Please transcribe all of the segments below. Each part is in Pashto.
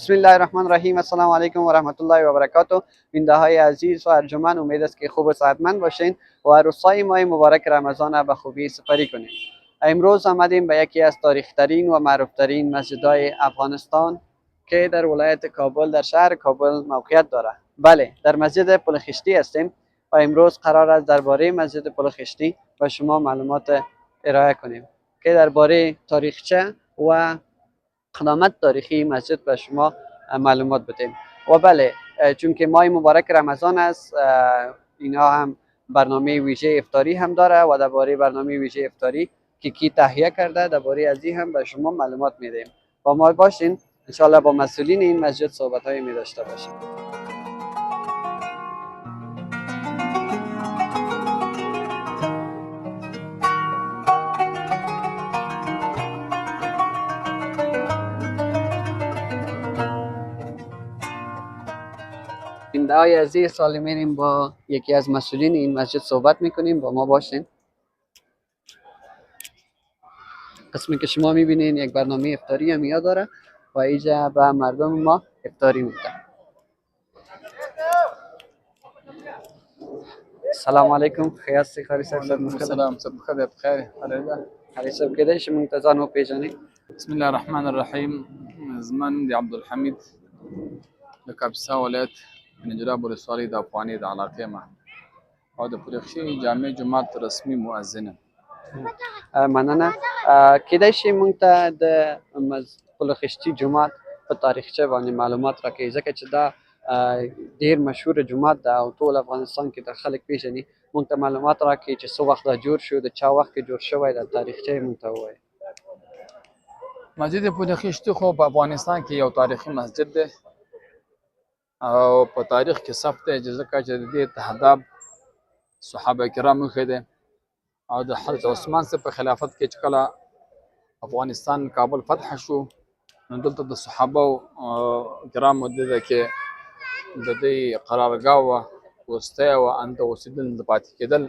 بسم الله الرحمن الرحیم. السلام علیکم و رحمت الله و برکاته. بیننده های عزیز و ارجمند، امید است که خوب و صحتمند باشین و روزهای ماه مبارک رمضان به خوبی سپری کنید. امروز آمدیم به یکی از تاریخ‌ترین و معروف‌ترین مسجدهای افغانستان که در ولایت کابل در شهر کابل موقعیت دارد. بله، در مسجد پل خشتی هستیم و امروز قرار است درباره مسجد پل خشتی به شما معلومات ارائه کنیم که درباره تاریخچه و قدامت تاریخی مسجد به شما معلومات بدیم. و بله، چون که ماه مبارک رمضان است، اینا هم برنامه ویژه افطاری هم داره و درباره برنامه ویژه افطاری که کی تهیه کرده درباره از این هم به شما معلومات میدیم. با ما باشین، انشالله با مسئولین این مسجد صحبت های می داشته باشیم. بیننده های عزیز، سال میریم با یکی از مسئولین این مسجد صحبت میکنیم. با ما باشین. قسمی که شما میبینین یک برنامه افطاری هم یاد داره و اینجا به مردم ما افطاری میده. السلام علیکم. خیاستی خاری صاحب. سلام صاحب خیر بخیر. خاری صاحب کده شما منتظر نو پیژنی. بسم الله الرحمن الرحیم. زمن دی عبدالحمید د کاپیسا ولایت نجراب ولسوالۍ د افغاني د علاقې ما او د پرخشي جامع جماعت رسمي مؤذن. مننه. کده شي مونږ ته د پل خشتی جماعت په تاریخچه باندې معلومات راکړي، ځکه چې دا ډیر مشهور جماعت ده او ټول افغانستان کې د خلک پیژني. مونږ ته معلومات راکړي چې څو وخت دا جوړ شو، د چا وخت کې جوړ شوی، د تاریخچه مونږ ته ووایي. مسجد پل خشتی خو په افغانستان کې یو تاریخي مسجد دی او په تاریخ کې ثبت دی، ځکه چې د دې تهداب صحابه کرامو ښه دی او د حضرت عثمان څخه په خلافت کې چې کله افغانستان کابل فتح شو، نو دلته د صحابه کرامو د دې کې د دې قرارګاه وه، وسطی وه، هلته اوسېدل، د پاتې کېدل.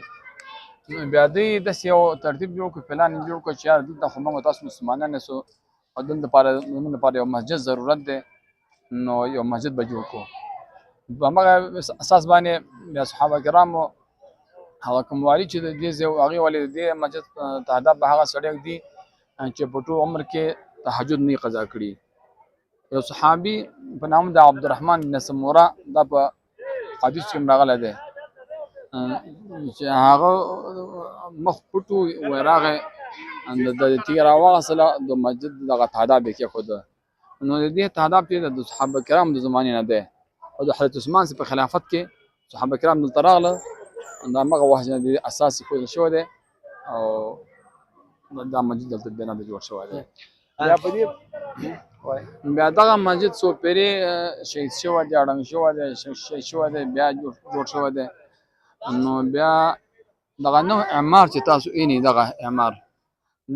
نو بیا دوی داسې یو ترتیب جوړ کړ، پلان یې جوړ کړ چې یاره دلته خو موږ تاسو مسلمانان یاستو او دلته زموږ لپاره یو مسجد ضرورت دی، نو یو مسجد به جوړ کړو. په همغه اساس باندې بیا صحابه کرامو هغه کوم والي چې د دې ځای هغې ولې د دې مسجد تهداب به هغه سړی ږدي چې په ټول عمر کې تهجد نه قضا کړي. یو صحابي په نام د عبدالرحمن بن سموره، دا په حدیث کې راغلی دی چې هغه مخ پټ و، راغی د تیږه راواغېستله، د مسجد دغه تهداب یې کېښوده. نو د دې تهداب چې د صحابه کرامو د زمانې نه دی او د حضرت عثمان په خلافت کې صحابه کرام دلته راغله، د همغه وخت نه د اساس ایښودل شوی دی او دا مسجد دلته بنا د جوړ شوی دی. بیا په دې بیا دغه مسجد څو پیرې شهید شوی دی، ړنګ شوی دی، شهید شوی دی، بیا جوړ شوی دی. نو بیا دغه نوع اعمار چې تاسو وینئ، دغه اعمار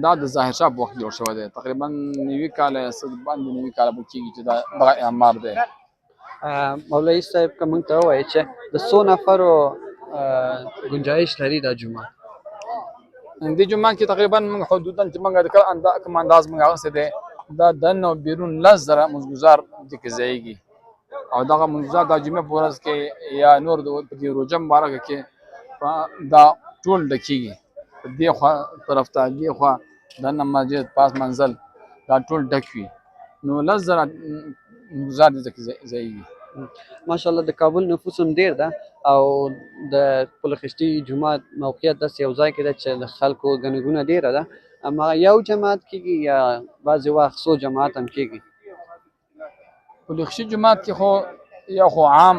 دا د ظاهر شاه په وخت جوړ شوی دی، تقریبا 90 کاله یا څه باندې 90 کاله به کېږي چې دغه اعمار دی. مولوي صاحب که موږ ته ووایي چې د څو نفرو گنجایش لري دا جومات؟ دې جومات کې تقریبا موږ حدودا چې موږ کوم انداز موږ اخیستی دی، دا دننه او بیرون 10,000 مزګزار دې کې ځایږي او دغه مزګزار دا جمعې په ورځ کې یا نور په دې روژه مبارکه کې دا ټول ډکېږي. دې خوا طرف ته، دې خوا دننه مسجد، پاس منزل، دا ټول ډک وي. نو 10,000 مزګزار دې کې ځایږي. ماشاءالله د کابل نفوس هم ډیر ده او د پل خشتي جومات موقعیت داسې یو ځای کې ده چې د خلکو ګڼه ګوڼه ډیره ده. اما یو جماعت کېږي یا بعضې وخت څو جماعت هم کېږي؟ پل خشتي جومات کې خو یو خو عام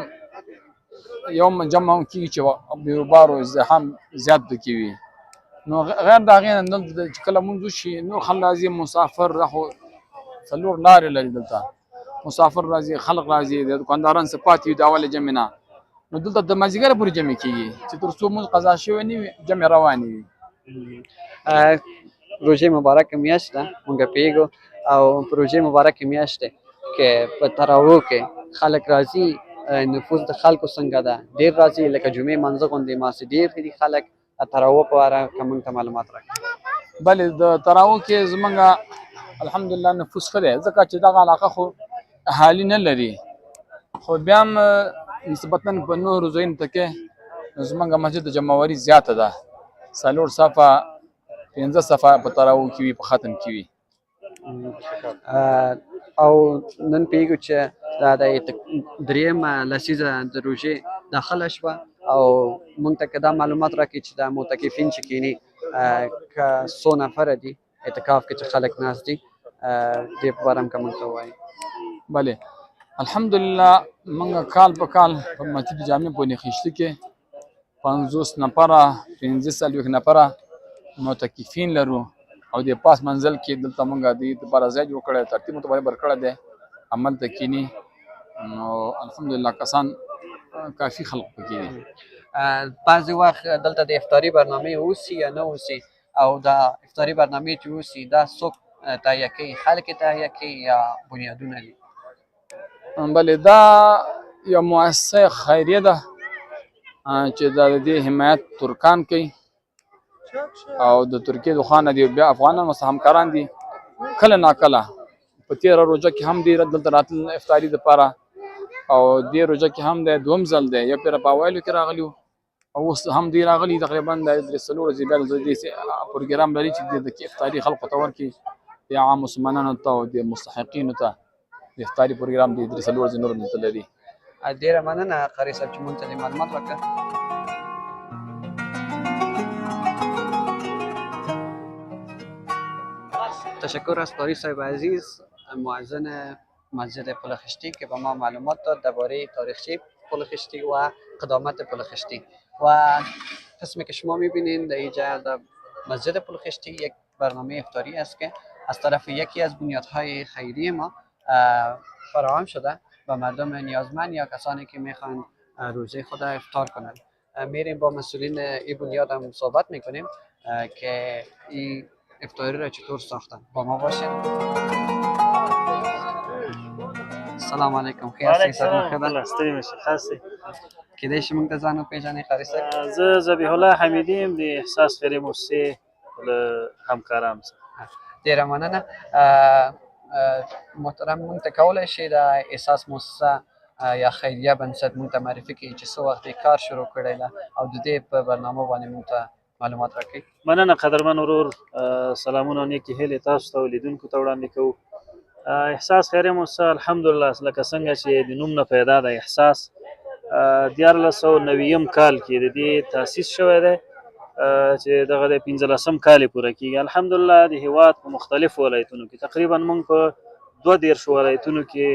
یو جمع هم کېږي چې بیروبار او ازدحام زیات پکې وي. نو غیر د هغې نه دلته چې کله لمونځ وشي نور خلک راځي، مسافر دا خو څلور لارې لري دلته، مسافر راځي، خلق راځي، د دکانداران څه پاتې وي د اولې جمعې نه، نو دلته د مازدیګره پورې جمع کېږي چې تر څو مونځ قضا شوی نه وي جمع روانې وي. روژې مبارکه میاشت ده مونږ پوهېږو او په روژې مبارکې میاشت دی کې په تراویحو کې خلک راځي، نفوس د خلکو څنګه ده؟ ډېر راځي لکه جمعې مانځه غوندې ماسې ډېر دي خلک؟ تراویحو په اړه که موږ ته معلومات راکړي. بلې د تراویحو کې زمونږ الحمدلله نفوس ښه دی، ځکه چې دغه علاقه خو اهالي نه لري، خو بیا هم نسبتا په نورو ځایونو ته کې زمونږ مسجد د جمعوري زیاته ده، 4 صفه 15 صفه په تراویحو کې وي، په ختم کې وي. او نن پوهېږو چې دا د درېیمه لسیزه د روژې داخله شوه او موږ ته که دا معلومات راکړي چې دا معتکفین چې کیني که څو نفره دي اعتکاف کې چې خلک ناست دي، دې په باره هم که موږ ته ووایي. بله الحمدلله موږ کال په کال په مسجد جامع په نخشتي کې 50 نفره 45 نفره معتکفین لرو او د پاس منزل کې دلته موږ د دې لپاره ځای جوړ کړی، ترتیب مو ته برکړی دی، عمل ته کینی، نو الحمدلله کسان کافي خلق پکې دي. بعضې وخت دلته د افطاري برنامې اوسي یا نه اوسي، او دا افطاري برنامې چې اوسي دا څوک تهیه کوي؟ خلک یې تهیه کوي یا بنیادونه دي؟ بلې دا یو مؤسسه خیریه ده چې دا د دې حمایت ترکان کوي او د ترکیې د خوا نه دي، بیا افغانان ورسره همکاران دي، کله ناکله په تېره روژه کې هم دی دلته راتلل افطاري دپاره، او دې روژه کې هم دی دویم ځل دی، یو پېره په اوایلو کې راغلي وو او اوس هم دی راغلي، تقریبا د 3 ورځې بیا دلته دې پروګرام لري چې د افطاري خلکو ته ورکړي، یا عام مسلمانانو ته او د مستحقینو ته د افطاري پروګرام د 3 ورځې نور دلته لري. ډېره مننه قاري صاحب چې موږ ته دې معلومات راکړه. تشکر از قاری صاحب عزیز، معزن مسجد پل خشتی که به ما معلومات داد درباره تاریخچه پل خشتی و قدامت پل خشتی. و قسمی که شما میبینید در اینجا در مسجد پل خشتی یک برنامه افطاری است که از طرف یکی از بنیادهای خیریه ما فراهم شده و مردم نیازمند یا کسانی که میخوان روزه خود افطار کنند. میریم با مسئولین این بنیاد هم صحبت میکنیم که این افطاری را چطور ساختن. با ما باشید. سلام علیکم. خیر هستی؟ سلام خبر؟ ستړي مشه خاصه کېدای شي موږ ته ځان وپېژنې قاري صاحب؟ زه ذبیح الله حمیدي یم د احساس خیریه موسسې له همکارانو څخه. ډېره مننه. محترم موږ ته کولی شي د احساس موسسه یا خیریه بنسټ موږ ته معرفي کړي چې څه وخت یې کار شروع کړی ده او د دې په برنامه باندې موږ ته معلومات راکړي؟ مننه قدرمن ورور، سلامونه او نیکې هیلې تاسو ته او لیدونکو ته وړاندې کوو. احساس خیریه موسسه الحمدلله لکه څنګه چې د نوم نه پیدا ده احساس 1490 کال کې د دې تاسیس شوی دی چې دغه د 15 کال پوره کېږي. الحمدلله د هیواد په مختلفو ولایتونو کې تقریبا موږ په 22 ولایتونو کې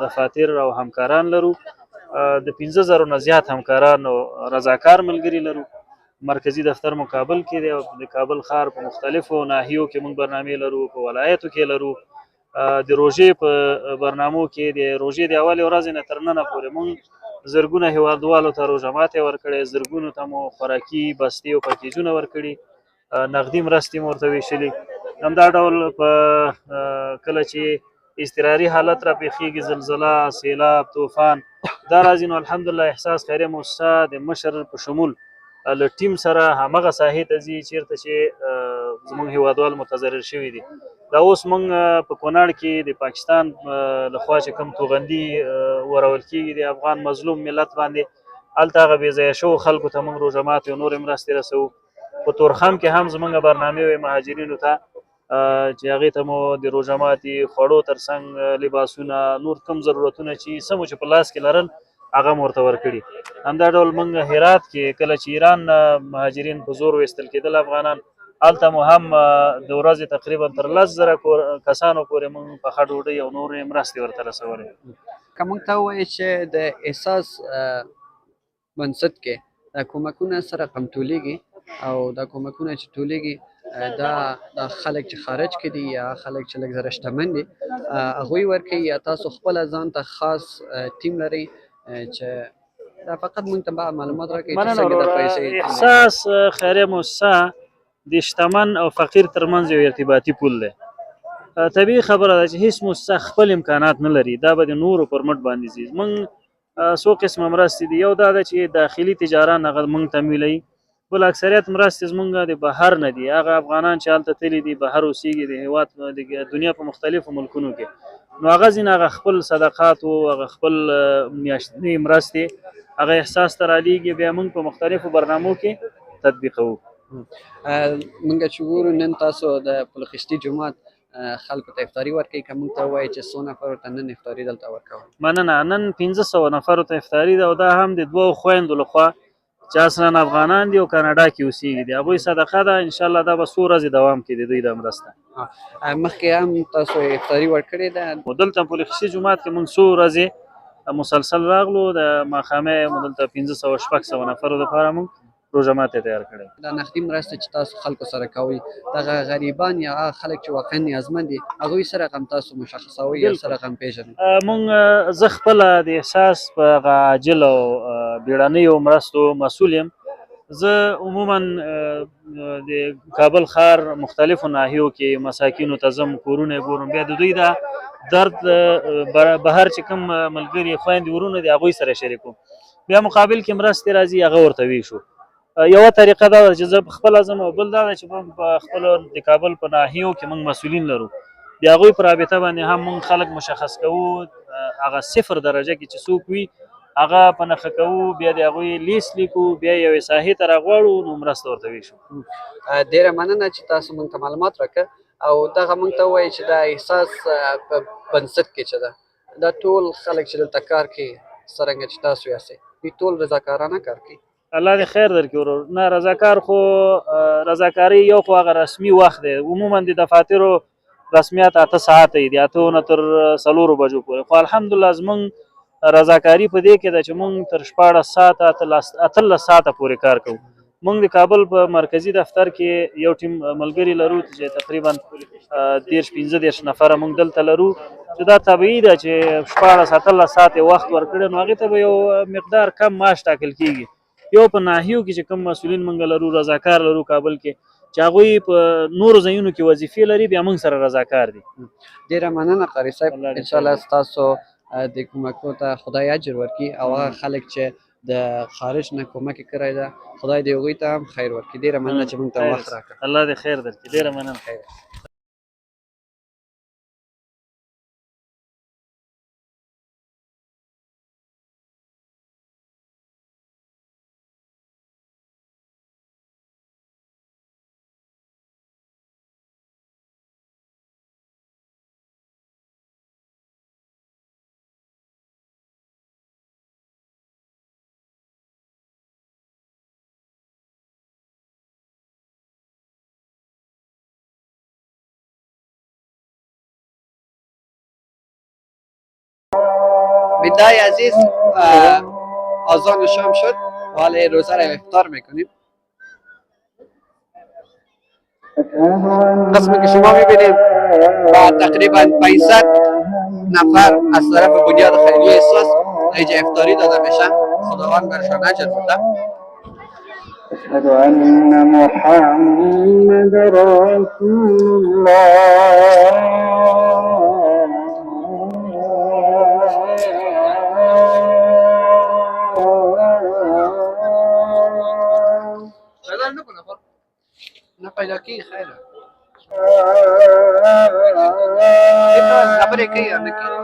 دفاتر او همکاران لرو، د 15000 نه زیات همکاران او رضاکار ملګري لرو. مرکزی دفتر مو کابل کې دی او د کابل ښار په مختلفو ناحیو کې موږ برنامې لرو، په ولایتو کې لرو. د روژې په برنامو کې د روژې د اولې ورځې نه تر ننه پورې موږ زرګونه هیوادوالو ته روژه ماتې ورکړې، زرګونو ته مو خوراکي بستې او پکیجونه ورکړي، نغدي مرستې مو ورته ویشلي. همدا ډول په کله چې اضطراري حالت را پیښیږي، زلزله، سیلاب، طوفان، دا راځي، نو الحمدلله احساس خیریه موسسه د مشر په شمول له ټیم سره همغه ساحې ته ځي چیرته چې زموږ هیوادوال متضرر شوي دي. دا اوس موږ په کونړ کې د پاکستان لخوا چې کوم توغندي ورول کېږي د افغان مظلوم ملت باندې، هلته هغه بې ځایه شوو خلکو ته موږ روژه ماتې او نورې مرستې رسوو. په تورخم کې هم زموږ برنامې وې مهاجرینو ته چې هغې ته مو د روژه ماتي خوړو ترڅنګ لباسونه نور کوم ضرورتونه چې څه مو چې په لاس کې لرل هغه مو ورته ورکړي. همدا ډول موږ هرات کې کله چې ایران مهاجرین په زور ویستل کېدل افغانان، هلته مو هم د ورځې تقریبا تر 10,000 کسانو پورې موږ پخه ډوډۍ او نورې مرستې ورته رسولې. که موږ ته ووایي چې د احساس بنسټ کې دا کومکونه څه رقم ټولېږي او دا کومکونه چې ټولېږي دا خلک چې خارج کې دي یا خلک چې لږ زره شتمن دي هغوی ورکوي یا تاسو خپله ځان ته خاص ټیم لرئ چې دا فقط موږ ته معلومات راکوي چې څنګه د پیسې احساس خیریه مؤسسه د شتمن او فقیر ترمنځ یو ارتباطي پول دی. طبیعي خبره ده چې هیڅ مؤسسه خپل امکانات نه لري، دا به د نورو پر مټ باندې ځي. موږ څو قسمه مرستې دي، یو دا ده چې داخلي تجاران هغه موږ تمویلوي، بل اکثریت مرستې زموږ د بهر نه دي، هغه افغانان چې هلته تللي دي بهر اوسېږي د هېواد د دنیا په مختلفو ملکونو کې، نو هغه ځینې هغه خپل صدقات و هغه خپل میاشتنۍ مرستې هغه احساس ته رالیږي، بیا موږ په مختلفو برنامو کې تطبیقوو. موږ چې ګورو نن تاسو د پلخشتي جومات خلکو ته افطاري ورکوي، که موږ ته ووایي چې څو نفرو ته نن افطاري دلته ورکوئ؟ مننه. نن 1500 نفرو ته افطاري ده او دا هم د 2 خویندو لخوا چې اصلا افغانان دي او کاناډا کې اوسېږي دي، هغوی صدقه ده. انشاءالله دا به څو ورځې دوام کوي د دوی دا مرسته. مخکې هم تاسو افطاري ورکړې ده؟ دلته په پلخشتي جومات کې موږ څو ورځې مسلسل راغلو، د ماښامۍ موږ دلته 500-600 نفرو لپاره موږ روژه ماتې تیار کړی. دا نقدي مرسته چې تاسو خلکو سره کوئ، دغه غریبان یا هغه خلک چې واقعا نیازمند دي هغوی څه رقم تاسو مشخصوئ یا څه رقم پېژنئ؟ زه خپله د احساس په هغه عاجل او بیړنیو مرستو مسؤل یم. زه عموما د کابل ښار مختلفو ناحیو کې مساکینو ته ځم، کورونه یې ګورم، بیا د دوی دا درد بهر چې کوم ملګري خویندې ورونه دي هغوی سره شریکوم، بیا مقابل کې مرستې راځي هغه ورته ویشو. یوه طریقه دا ده چې زه خپله ځم، او بل دا ده چې موږ په خپلو د کابل په ناحیو کې موږ مسؤلین لرو، د هغوی په رابطه باندې هم موږ خلک مشخص کوو، هغه 0 درجه کې چې څوک وي هغه په نښه کوو، بیا د هغوی لیست لیکو، بیا یوې ساحې ته راغواړو نو مرسته ورته ویشو. ډېره مننه چې تاسو موږ ته معلومات راکړه او دغه موږ ته ووایي چې دا احساس په بنسټ کې چې ده دا ټول خلک چې دلته کار کوي څرنګه چې تاسو یاستئ دوی ټول رضاکارانه کار کوي؟ الله دې خیر درکړي ورور. نه رضاکار خو رضاکاري یو خو هغه رسمي وخت دی، عموما د دفاترو رسمیات 8 ساعته دي، د 8 نه تر 4 بجو پورې، خو الحمدلله زموږ رضاکاري په دې کې ده چې موږ تر 14 ساعته 18 ساعته پورې کار کوو. موږ د کابل په مرکزي دفتر کې یو ټیم ملګري لرو چې تقریبا 13-15 نفره موږ دلته لرو، چې دا طبیعي ده چې 14-18 ساعته وخت ورکړی نو هغې ته به یو مقدار کم معاش ټاکل کېږي. یو په ناحیو کې چې کوم مسؤلین موږ لرو رضاکار لرو کابل کې چې هغوی په نورو ځایونو کې وظیفې لري بیا موږ سره رضاکار دي. ډېره مننه قاري صاحب، انشاءالله ستاسو د کومکو ته خدای اجر ورکړي او هغه خلک چې د خارج نه کومک یې کړی ده خدای دې هغوی ته هم خیر ورکړي. ډېره مننه چې موږ ته وخت راکړ. الله دې خیر درکړي. ډېره مننه. بیدای عزیز آذان شام شد و حالا روزه را افطار میکنیم. قسمی که شما میبینیم با تقریبا 500 نفر از طرف بنیاد خیریه اساس اینجا افطاری داده میشه. خداوند برشان اجر بده. أشهد أن محمد رسول الله نه پیدا کی خیره خبرې کوي یا نه کوي؟